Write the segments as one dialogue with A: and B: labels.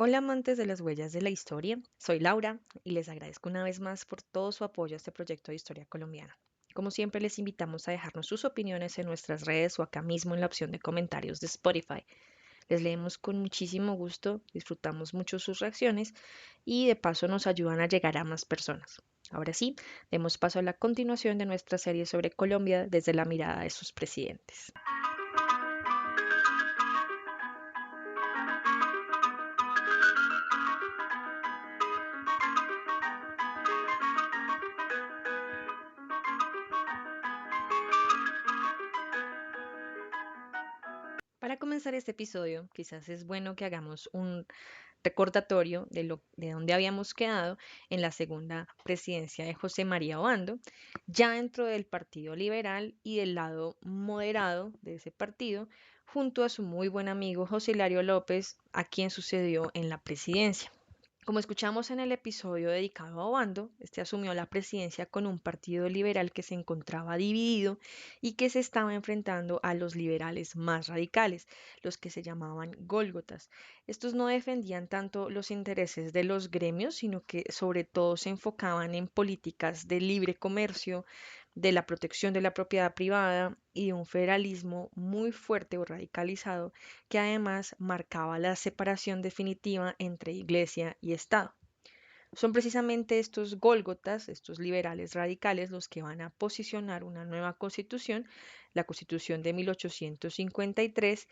A: Hola amantes de las huellas de la historia, soy Laura y les agradezco una vez más por todo su apoyo a este proyecto de historia colombiana. Como siempre les invitamos a dejarnos sus opiniones en nuestras redes o acá mismo en la opción de comentarios de Spotify. Les leemos con muchísimo gusto, disfrutamos mucho sus reacciones y de paso nos ayudan a llegar a más personas. Ahora sí, demos paso a la continuación de nuestra serie sobre Colombia desde la mirada de sus presidentes. Para comenzar este episodio, quizás es bueno que hagamos un recordatorio de dónde habíamos quedado en la segunda presidencia de José María Obando, ya dentro del Partido Liberal y del lado moderado de ese partido, junto a su muy buen amigo José Hilario López, a quien sucedió en la presidencia. Como escuchamos en el episodio dedicado a Obando, este asumió la presidencia con un partido liberal que se encontraba dividido y que se estaba enfrentando a los liberales más radicales, los que se llamaban gólgotas. Estos no defendían tanto los intereses de los gremios, sino que sobre todo se enfocaban en políticas de libre comercio, de la protección de la propiedad privada y de un federalismo muy fuerte o radicalizado que además marcaba la separación definitiva entre Iglesia y Estado. Son precisamente estos gólgotas, estos liberales radicales, los que van a posicionar una nueva constitución, la constitución de 1853,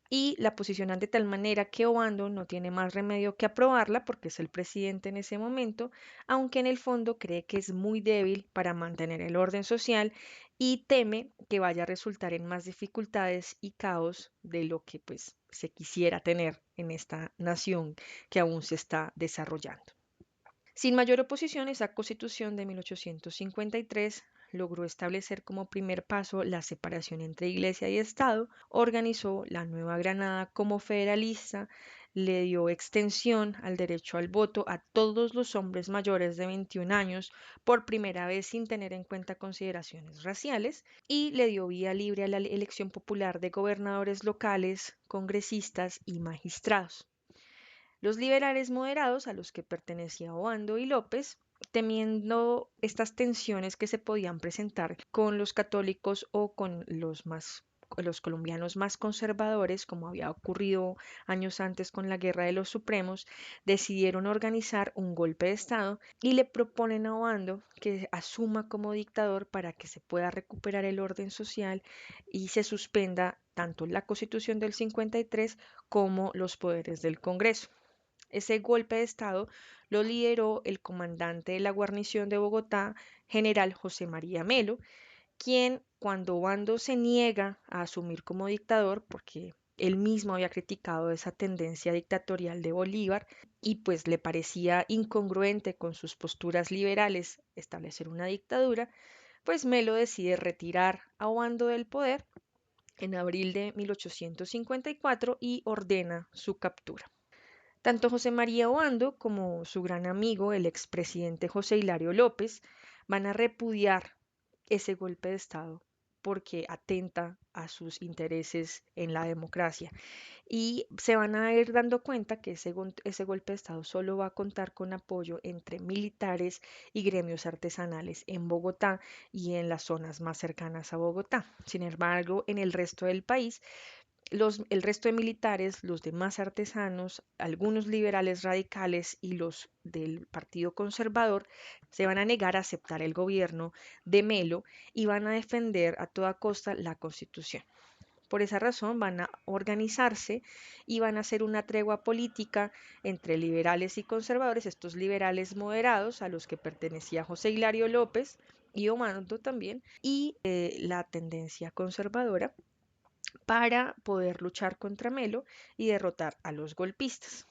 A: y la posicionan de tal manera que Obando no tiene más remedio que aprobarla porque es el presidente en ese momento, aunque en el fondo cree que es muy débil para mantener el orden social y teme que vaya a resultar en más dificultades y caos de lo que pues se quisiera tener en esta nación que aún se está desarrollando. Sin mayor oposición, esa constitución de 1853 logró establecer como primer paso la separación entre Iglesia y Estado, organizó la Nueva Granada como federalista, le dio extensión al derecho al voto a todos los hombres mayores de 21 años, por primera vez sin tener en cuenta consideraciones raciales, y le dio vía libre a la elección popular de gobernadores locales, congresistas y magistrados. Los liberales moderados, a los que pertenecía Obando y López, temiendo estas tensiones que se podían presentar con los católicos o con los colombianos más conservadores, como había ocurrido años antes con la Guerra de los Supremos, decidieron organizar un golpe de Estado y le proponen a Obando que asuma como dictador para que se pueda recuperar el orden social y se suspenda tanto la Constitución del 53 como los poderes del Congreso. Ese golpe de Estado lo lideró el comandante de la guarnición de Bogotá, general José María Melo, quien cuando Obando se niega a asumir como dictador, porque él mismo había criticado esa tendencia dictatorial de Bolívar y pues le parecía incongruente con sus posturas liberales establecer una dictadura, pues Melo decide retirar a Obando del poder en abril de 1854 y ordena su captura. Tanto José María Obando como su gran amigo, el expresidente José Hilario López, van a repudiar ese golpe de Estado porque atenta a sus intereses en la democracia. Y se van a ir dando cuenta que ese golpe de Estado solo va a contar con apoyo entre militares y gremios artesanales en Bogotá y en las zonas más cercanas a Bogotá. Sin embargo, en el resto del país el resto de militares, los demás artesanos, algunos liberales radicales y los del Partido Conservador se van a negar a aceptar el gobierno de Melo y van a defender a toda costa la Constitución. Por esa razón van a organizarse y van a hacer una tregua política entre liberales y conservadores, estos liberales moderados a los que pertenecía José Hilario López y Omando también, y la tendencia conservadora para poder luchar contra Melo y derrotar a los golpistas.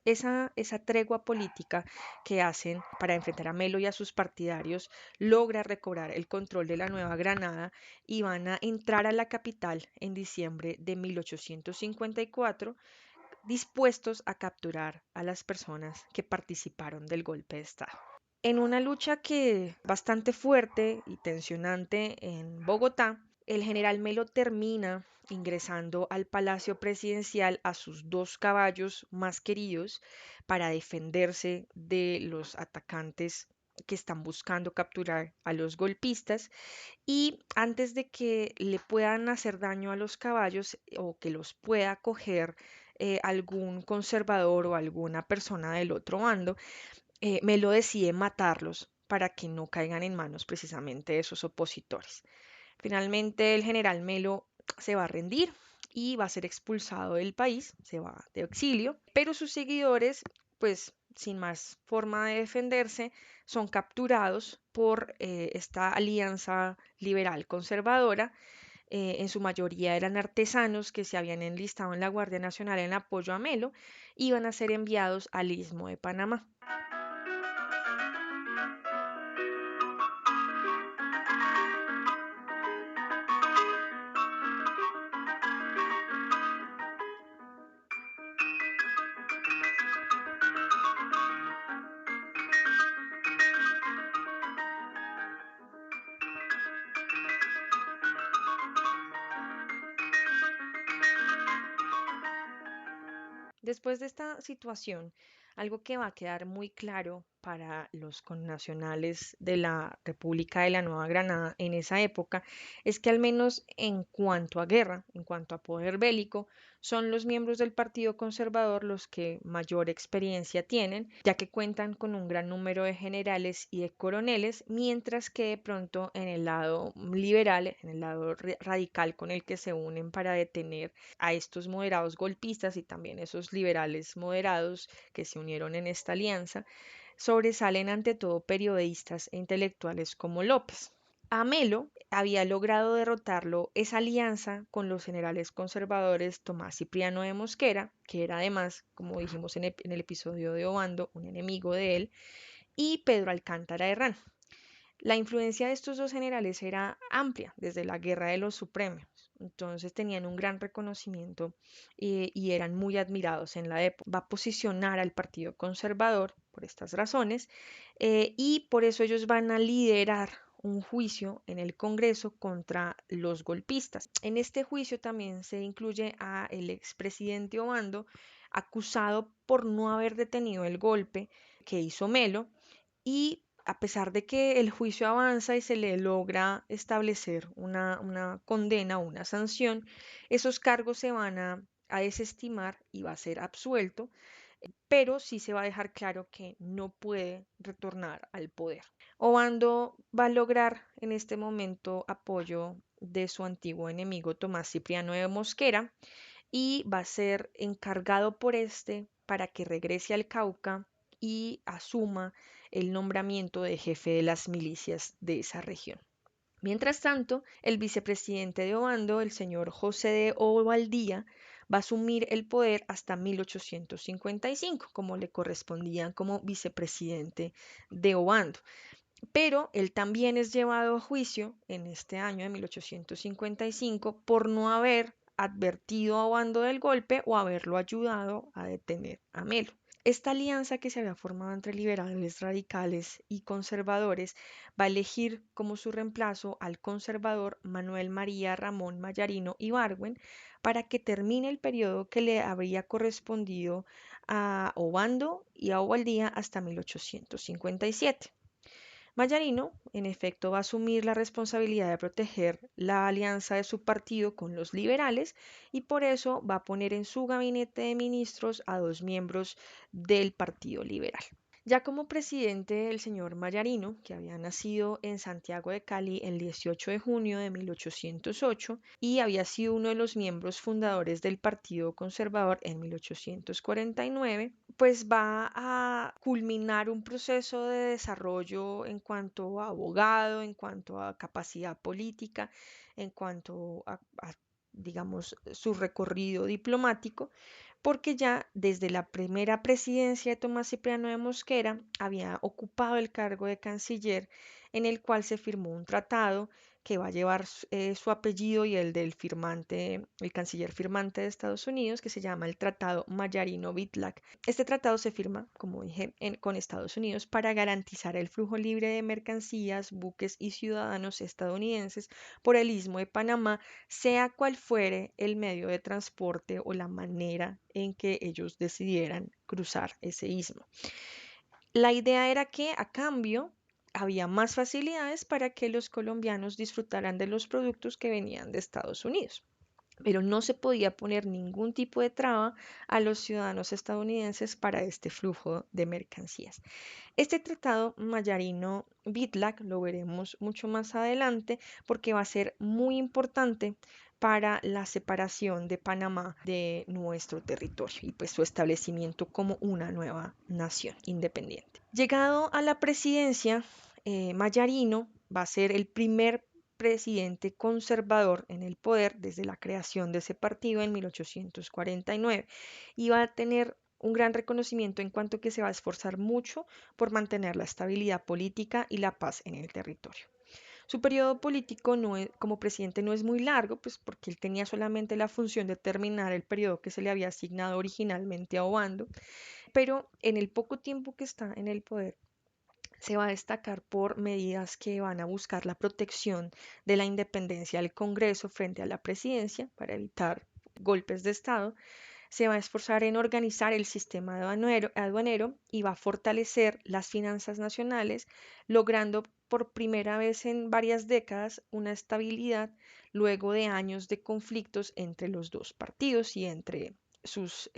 A: Esa tregua política que hacen para enfrentar a Melo y a sus partidarios logra recobrar el control de la Nueva Granada y van a entrar a la capital en diciembre de 1854 dispuestos a capturar a las personas que participaron del golpe de Estado. En una lucha que bastante fuerte y tensionante en Bogotá, el general Melo termina ingresando al Palacio Presidencial a sus dos caballos más queridos para defenderse de los atacantes que están buscando capturar a los golpistas y antes de que le puedan hacer daño a los caballos o que los pueda coger algún conservador o alguna persona del otro bando, Melo decide matarlos para que no caigan en manos precisamente de esos opositores. Finalmente, el general Melo se va a rendir y va a ser expulsado del país, se va de exilio, pero sus seguidores, pues sin más forma de defenderse, son capturados por esta alianza liberal conservadora. En su mayoría eran artesanos que se habían enlistado en la Guardia Nacional en apoyo a Melo y iban a ser enviados al Istmo de Panamá. Después de esta situación, algo que va a quedar muy claro para los connacionales de la República de la Nueva Granada en esa época es que al menos en cuanto a guerra, en cuanto a poder bélico, son los miembros del Partido Conservador los que mayor experiencia tienen, ya que cuentan con un gran número de generales y de coroneles, mientras que de pronto en el lado liberal, en el lado radical con el que se unen para detener a estos moderados golpistas y también esos liberales moderados que se unieron en esta alianza, sobresalen ante todo periodistas e intelectuales como López. Amelo había logrado derrotarlo esa alianza con los generales conservadores Tomás Cipriano de Mosquera, que era además, como dijimos en el episodio de Obando, un enemigo de él, y Pedro Alcántara Herrán. La influencia de estos dos generales era amplia desde la Guerra de los Supremos, entonces tenían un gran reconocimiento y eran muy admirados en la época. Va a posicionar al Partido Conservador por estas razones y por eso ellos van a liderar un juicio en el Congreso contra los golpistas. En este juicio también se incluye a el expresidente Obando, acusado por no haber detenido el golpe que hizo Melo y a pesar de que el juicio avanza y se le logra establecer una condena o una sanción, esos cargos se van a desestimar y va a ser absuelto, pero sí se va a dejar claro que no puede retornar al poder. Obando va a lograr en este momento apoyo de su antiguo enemigo Tomás Cipriano de Mosquera y va a ser encargado por este para que regrese al Cauca y asuma el nombramiento de jefe de las milicias de esa región. Mientras tanto, el vicepresidente de Obando, el señor José de Ovaldía, va a asumir el poder hasta 1855, como le correspondía como vicepresidente de Obando. Pero él también es llevado a juicio en este año de 1855 por no haber advertido a Obando del golpe o haberlo ayudado a detener a Melo. Esta alianza que se había formado entre liberales radicales y conservadores va a elegir como su reemplazo al conservador Manuel María Ramón Mayarino Ibargüen para que termine el periodo que le habría correspondido a Obando y a Obaldía hasta 1857. Mayarino, en efecto, va a asumir la responsabilidad de proteger la alianza de su partido con los liberales y por eso va a poner en su gabinete de ministros a dos miembros del Partido Liberal. Ya como presidente el señor Mayarino, que había nacido en Santiago de Cali el 18 de junio de 1808 y había sido uno de los miembros fundadores del Partido Conservador en 1849, pues va a culminar un proceso de desarrollo en cuanto a abogado, en cuanto a capacidad política, en cuanto a digamos, su recorrido diplomático porque ya desde la primera presidencia de Tomás Cipriano de Mosquera había ocupado el cargo de canciller en el cual se firmó un tratado que va a llevar su apellido y el del firmante, el canciller firmante de Estados Unidos, que se llama el Tratado Mayarino-Bitlack. Este tratado se firma, como dije, con Estados Unidos para garantizar el flujo libre de mercancías, buques y ciudadanos estadounidenses por el Istmo de Panamá, sea cual fuere el medio de transporte o la manera en que ellos decidieran cruzar ese istmo. La idea era que a cambio había más facilidades para que los colombianos disfrutaran de los productos que venían de Estados Unidos, pero no se podía poner ningún tipo de traba a los ciudadanos estadounidenses para este flujo de mercancías. Este tratado Mayarino-Bitlack lo veremos mucho más adelante porque va a ser muy importante para la separación de Panamá de nuestro territorio y pues su establecimiento como una nueva nación independiente. Llegado a la presidencia, Mayarino va a ser el primer presidente conservador en el poder desde la creación de ese partido en 1849 y va a tener un gran reconocimiento en cuanto que se va a esforzar mucho por mantener la estabilidad política y la paz en el territorio. Su periodo político como presidente no es muy largo, pues porque él tenía solamente la función de terminar el periodo que se le había asignado originalmente a Obando, pero en el poco tiempo que está en el poder se va a destacar por medidas que van a buscar la protección de la independencia del Congreso frente a la presidencia para evitar golpes de Estado. Se va a esforzar en organizar el sistema aduanero y va a fortalecer las finanzas nacionales, logrando por primera vez en varias décadas una estabilidad luego de años de conflictos entre los dos partidos y entre sus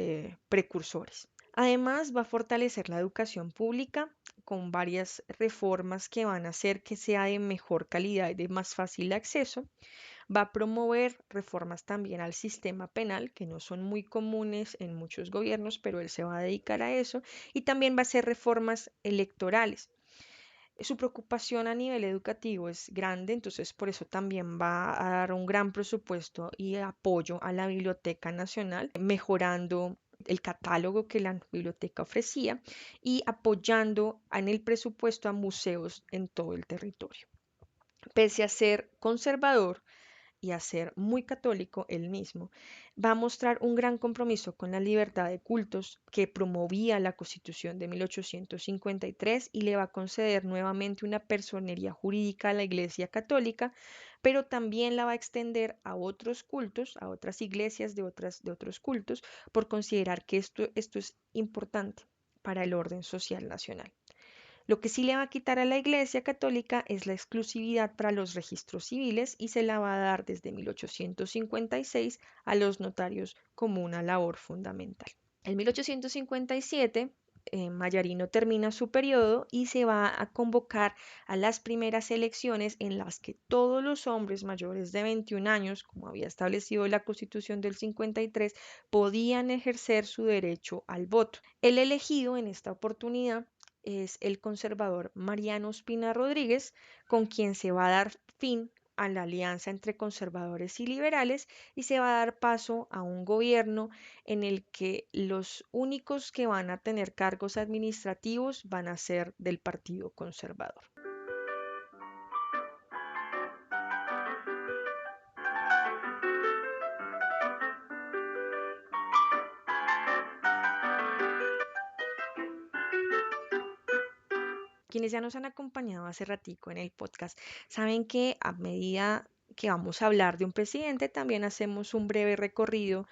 A: precursores. Además, va a fortalecer la educación pública con varias reformas que van a hacer que sea de mejor calidad y de más fácil acceso. Va a promover reformas también al sistema penal, que no son muy comunes en muchos gobiernos, pero él se va a dedicar a eso. Y también va a hacer reformas electorales. Su preocupación a nivel educativo es grande, entonces por eso también va a dar un gran presupuesto y apoyo a la Biblioteca Nacional, mejorando el catálogo que la biblioteca ofrecía y apoyando en el presupuesto a museos en todo el territorio. Pese a ser conservador, y a ser muy católico él mismo, va a mostrar un gran compromiso con la libertad de cultos que promovía la Constitución de 1853 y le va a conceder nuevamente una personería jurídica a la Iglesia Católica, pero también la va a extender a otros cultos, a otras iglesias de otros cultos, por considerar que esto es importante para el orden social nacional. Lo que sí le va a quitar a la Iglesia Católica es la exclusividad para los registros civiles y se la va a dar desde 1856 a los notarios como una labor fundamental. En 1857, Mayarino termina su periodo y se va a convocar a las primeras elecciones en las que todos los hombres mayores de 21 años, como había establecido la Constitución del 53, podían ejercer su derecho al voto. El elegido en esta oportunidad es el conservador Mariano Espina Rodríguez, con quien se va a dar fin a la alianza entre conservadores y liberales y se va a dar paso a un gobierno en el que los únicos que van a tener cargos administrativos van a ser del Partido Conservador. Quienes ya nos han acompañado hace ratico en el podcast saben que a medida que vamos a hablar de un presidente, también hacemos un breve recorrido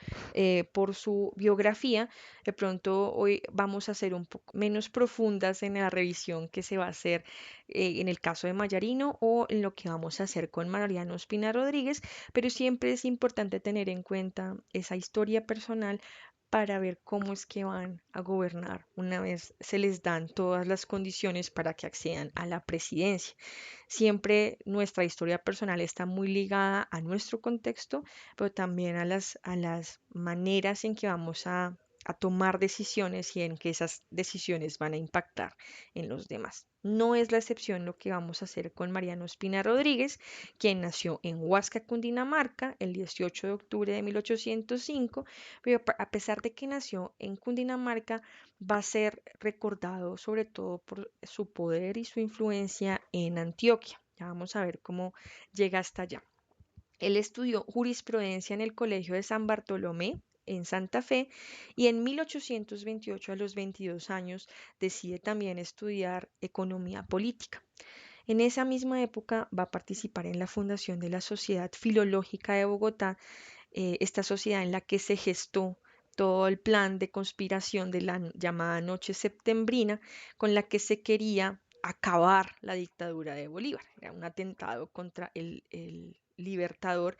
A: por su biografía. De pronto hoy vamos a ser un poco menos profundas en la revisión que se va a hacer en el caso de Mayarino o en lo que vamos a hacer con Mariano Espina Rodríguez, pero siempre es importante tener en cuenta esa historia personal para ver cómo es que van a gobernar una vez se les dan todas las condiciones para que accedan a la presidencia. Siempre nuestra historia personal está muy ligada a nuestro contexto, pero también a las maneras en que vamos a tomar decisiones y en que esas decisiones van a impactar en los demás. No es la excepción lo que vamos a hacer con Mariano Espina Rodríguez, quien nació en Huasca, Cundinamarca, el 18 de octubre de 1805, pero a pesar de que nació en Cundinamarca, va a ser recordado sobre todo por su poder y su influencia en Antioquia. Ya vamos a ver cómo llega hasta allá. Él estudió jurisprudencia en el Colegio de San Bartolomé en Santa Fe y en 1828, a los 22 años, decide también estudiar economía política. En esa misma época va a participar en la fundación de la Sociedad Filológica de Bogotá, esta sociedad en la que se gestó todo el plan de conspiración de la llamada Noche Septembrina, con la que se quería acabar la dictadura de Bolívar. Era un atentado contra el libertador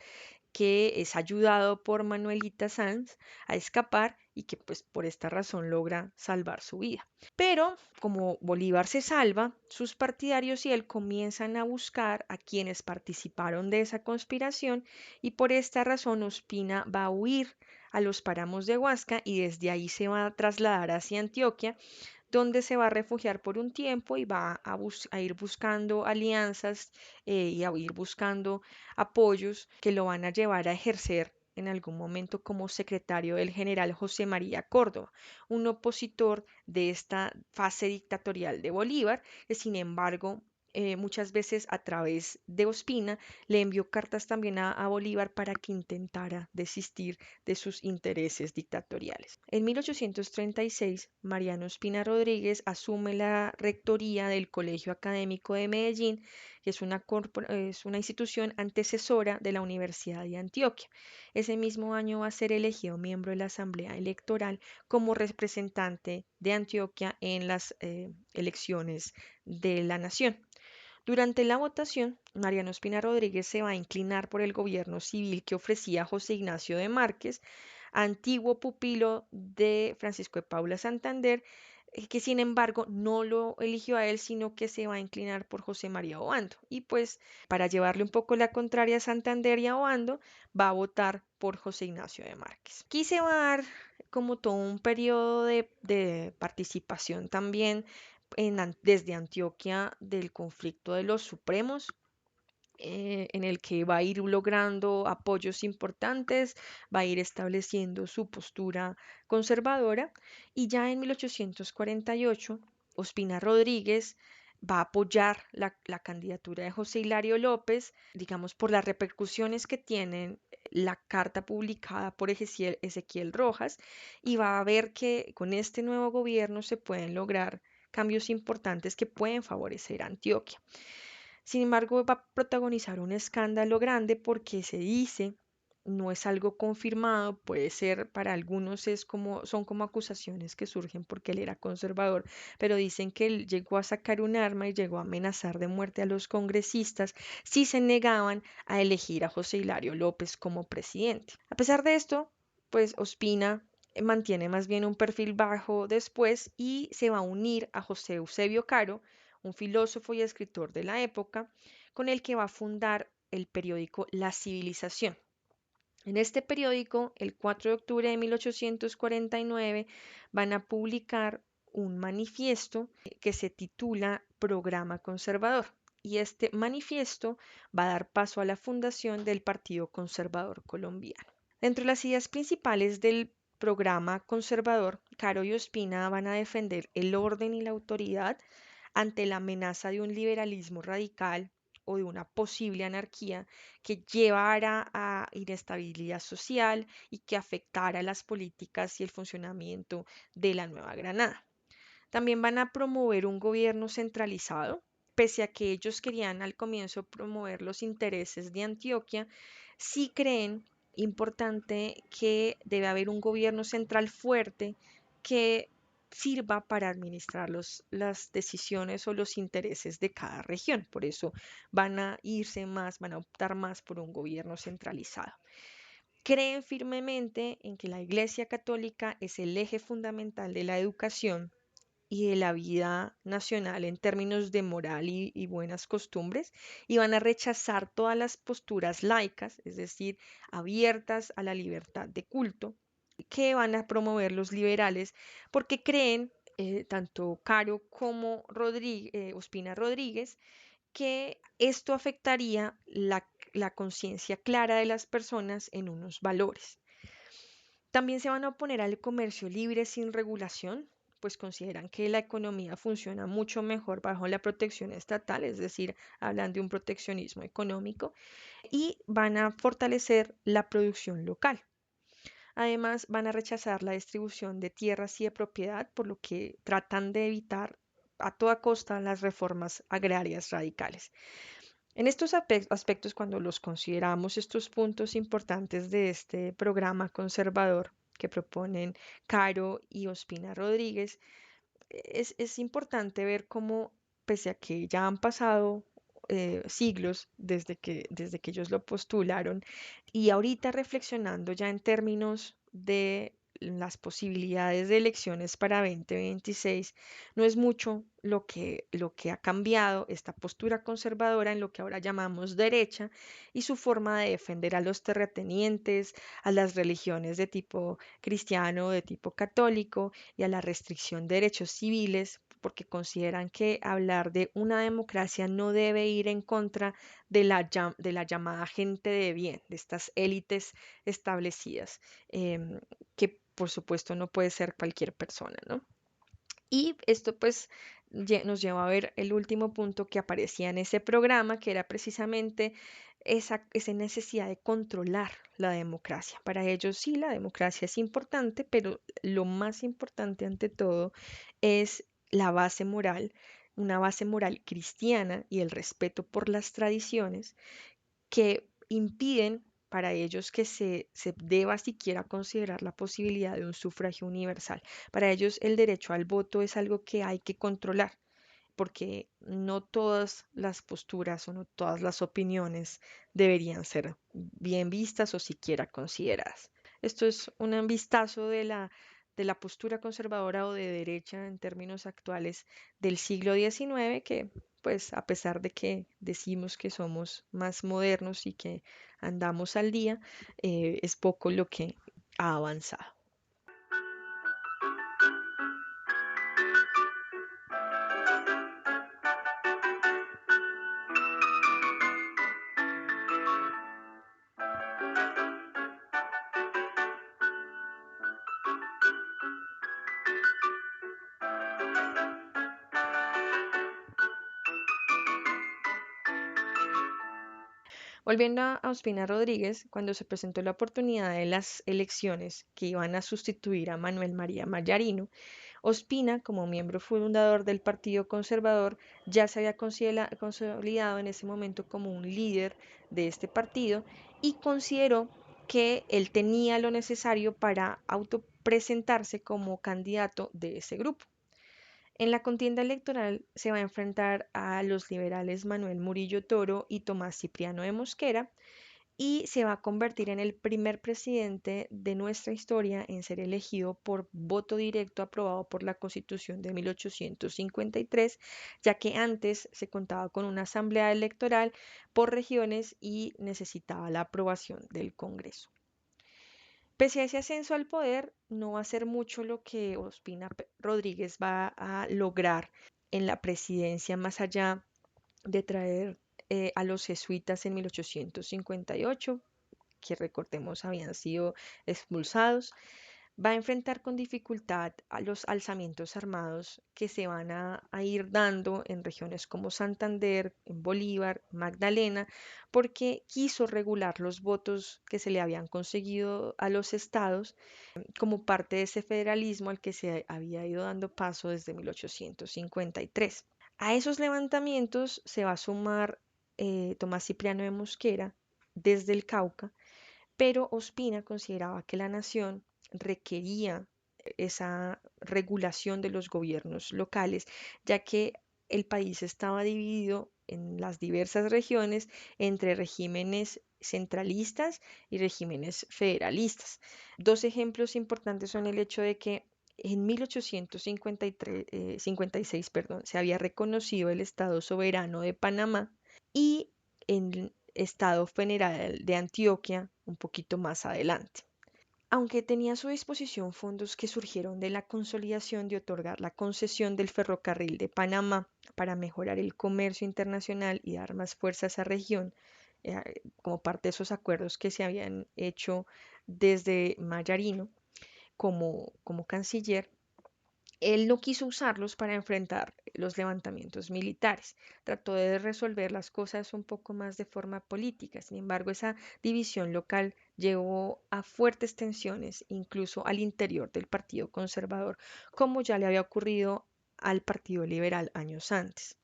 A: que es ayudado por Manuelita Sanz a escapar y que pues por esta razón logra salvar su vida. Pero como Bolívar se salva, sus partidarios y él comienzan a buscar a quienes participaron de esa conspiración y por esta razón Ospina va a huir a los páramos de Huasca y desde ahí se va a trasladar hacia Antioquia, donde se va a refugiar por un tiempo y va a ir buscando alianzas y a ir buscando apoyos que lo van a llevar a ejercer en algún momento como secretario del general José María Córdoba, un opositor de esta fase dictatorial de Bolívar, que sin embargo muchas veces a través de Ospina le envió cartas también a Bolívar para que intentara desistir de sus intereses dictatoriales. En 1836, Mariano Ospina Rodríguez asume la rectoría del Colegio Académico de Medellín, que es una institución antecesora de la Universidad de Antioquia. Ese mismo año va a ser elegido miembro de la Asamblea Electoral como representante de Antioquia en las elecciones de la nación. Durante la votación, Mariano Espina Rodríguez se va a inclinar por el gobierno civil que ofrecía José Ignacio de Márquez, antiguo pupilo de Francisco de Paula Santander, que sin embargo no lo eligió a él, sino que se va a inclinar por José María Obando. Y pues para llevarle un poco la contraria a Santander y a Obando, va a votar por José Ignacio de Márquez. Aquí se va a dar como todo un periodo de participación también desde Antioquia del conflicto de los supremos, en el que va a ir logrando apoyos importantes, va a ir estableciendo su postura conservadora y ya en 1848 Ospina Rodríguez va a apoyar la candidatura de José Hilario López, digamos, por las repercusiones que tienen la carta publicada por Ezequiel Rojas y va a ver que con este nuevo gobierno se pueden lograr cambios importantes que pueden favorecer a Antioquia. Sin embargo, va a protagonizar un escándalo grande porque se dice, no es algo confirmado, puede ser para algunos son como acusaciones que surgen porque él era conservador, pero dicen que él llegó a sacar un arma y llegó a amenazar de muerte a los congresistas si se negaban a elegir a José Hilario López como presidente. A pesar de esto, pues Ospina mantiene más bien un perfil bajo después y se va a unir a José Eusebio Caro, un filósofo y escritor de la época, con el que va a fundar el periódico La Civilización. En este periódico, el 4 de octubre de 1849, van a publicar un manifiesto que se titula Programa Conservador. Y este manifiesto va a dar paso a la fundación del Partido Conservador Colombiano. Dentro de las ideas principales del programa conservador, Caro y Ospina van a defender el orden y la autoridad ante la amenaza de un liberalismo radical o de una posible anarquía que llevara a inestabilidad social y que afectara las políticas y el funcionamiento de la Nueva Granada. También van a promover un gobierno centralizado, pese a que ellos querían al comienzo promover los intereses de Antioquia, sí creen importante que debe haber un gobierno central fuerte que sirva para administrar las decisiones o los intereses de cada región. Por eso van a irse más, van a optar más por un gobierno centralizado. Creen firmemente en que la Iglesia Católica es el eje fundamental de la educación y de la vida nacional en términos de moral y buenas costumbres y van a rechazar todas las posturas laicas, es decir, abiertas a la libertad de culto, que van a promover los liberales porque creen, tanto Caro como Ospina Rodríguez, que esto afectaría la conciencia clara de las personas en unos valores. También se van a oponer al comercio libre sin regulación, pues consideran que la economía funciona mucho mejor bajo la protección estatal, es decir, hablan de un proteccionismo económico, y van a fortalecer la producción local. Además, van a rechazar la distribución de tierras y de propiedad, por lo que tratan de evitar a toda costa las reformas agrarias radicales. En estos aspectos, cuando los consideramos, estos puntos importantes de este programa conservador que proponen Caro y Ospina Rodríguez, es importante ver cómo, pese a que ya han pasado siglos desde que ellos lo postularon, y ahorita reflexionando ya en términos de las posibilidades de elecciones para 2026, no es mucho lo que ha cambiado esta postura conservadora en lo que ahora llamamos derecha y su forma de defender a los terratenientes, a las religiones de tipo cristiano, de tipo católico y a la restricción de derechos civiles, porque consideran que hablar de una democracia no debe ir en contra de la llamada gente de bien, de estas élites establecidas, que por supuesto no puede ser cualquier persona, ¿no? Y esto pues nos lleva a ver el último punto que aparecía en ese programa, que era precisamente esa necesidad de controlar la democracia. Para ellos sí, la democracia es importante, pero lo más importante ante todo es la base moral, una base moral cristiana y el respeto por las tradiciones que impiden para ellos que se deba siquiera considerar la posibilidad de un sufragio universal. Para ellos el derecho al voto es algo que hay que controlar, porque no todas las posturas o no todas las opiniones deberían ser bien vistas o siquiera consideradas. Esto es un vistazo de la postura conservadora o de derecha en términos actuales del siglo XIX, que pues a pesar de que decimos que somos más modernos y que andamos al día, es poco lo que ha avanzado. Volviendo a Ospina Rodríguez, cuando se presentó la oportunidad de las elecciones que iban a sustituir a Manuel María Mayarino, Ospina, como miembro fundador del Partido Conservador, ya se había consolidado en ese momento como un líder de este partido y consideró que él tenía lo necesario para autopresentarse como candidato de ese grupo. En la contienda electoral se va a enfrentar a los liberales Manuel Murillo Toro y Tomás Cipriano de Mosquera y se va a convertir en el primer presidente de nuestra historia en ser elegido por voto directo aprobado por la Constitución de 1853, ya que antes se contaba con una asamblea electoral por regiones y necesitaba la aprobación del Congreso. Pese a ese ascenso al poder, no va a ser mucho lo que Ospina Rodríguez va a lograr en la presidencia, más allá de traer a los jesuitas en 1858, que recordemos habían sido expulsados. Va a enfrentar con dificultad a los alzamientos armados que se van a ir dando en regiones como Santander, en Bolívar, Magdalena, porque quiso regular los votos que se le habían conseguido a los estados como parte de ese federalismo al que se había ido dando paso desde 1853. A esos levantamientos se va a sumar Tomás Cipriano de Mosquera desde el Cauca, pero Ospina consideraba que la nación requería esa regulación de los gobiernos locales, ya que el país estaba dividido en las diversas regiones entre regímenes centralistas y regímenes federalistas. Dos ejemplos importantes son el hecho de que en 1853, 56, perdón, se había reconocido el Estado soberano de Panamá y el Estado Federal de Antioquia un poquito más adelante. Aunque tenía a su disposición fondos que surgieron de la consolidación de otorgar la concesión del ferrocarril de Panamá para mejorar el comercio internacional y dar más fuerza a esa región, como parte de esos acuerdos que se habían hecho desde Mayarino como canciller, Él no quiso usarlos para enfrentar los levantamientos militares, trató de resolver las cosas un poco más de forma política. Sin embargo, esa división local llevó a fuertes tensiones, incluso al interior del Partido Conservador, como ya le había ocurrido al Partido Liberal años antes.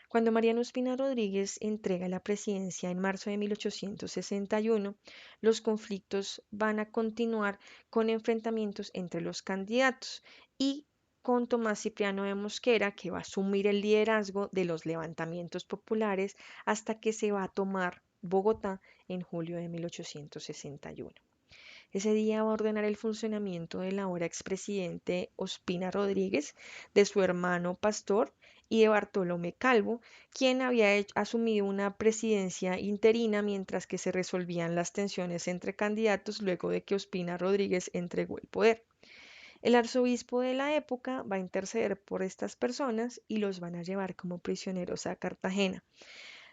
A: Cuando Mariano Espina Rodríguez entrega la presidencia en marzo de 1861, los conflictos van a continuar con enfrentamientos entre los candidatos y con Tomás Cipriano de Mosquera, que va a asumir el liderazgo de los levantamientos populares hasta que se va a tomar Bogotá en julio de 1861. Ese día va a ordenar el funcionamiento del ahora expresidente Ospina Rodríguez, de su hermano Pastor y de Bartolomé Calvo, quien había asumido una presidencia interina mientras que se resolvían las tensiones entre candidatos luego de que Ospina Rodríguez entregó el poder. El arzobispo de la época va a interceder por estas personas y los van a llevar como prisioneros a Cartagena.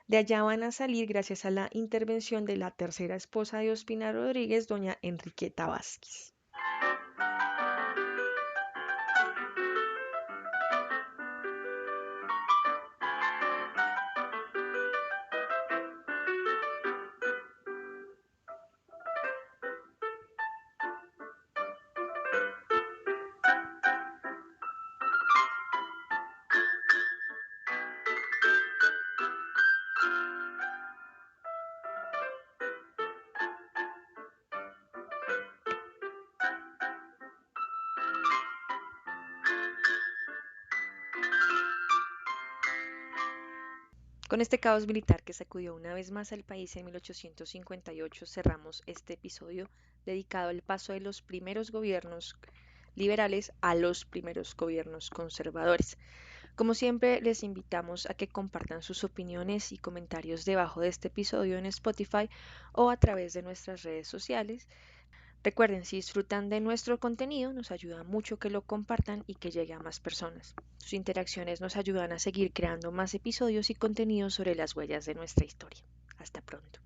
A: De allá van a salir gracias a la intervención de la tercera esposa de Ospina Rodríguez, doña Enriqueta Vázquez. Con este caos militar que sacudió una vez más al país en 1858, cerramos este episodio dedicado al paso de los primeros gobiernos liberales a los primeros gobiernos conservadores. Como siempre, les invitamos a que compartan sus opiniones y comentarios debajo de este episodio en Spotify o a través de nuestras redes sociales. Recuerden, si disfrutan de nuestro contenido, nos ayuda mucho que lo compartan y que llegue a más personas. Sus interacciones nos ayudan a seguir creando más episodios y contenidos sobre las huellas de nuestra historia. Hasta pronto.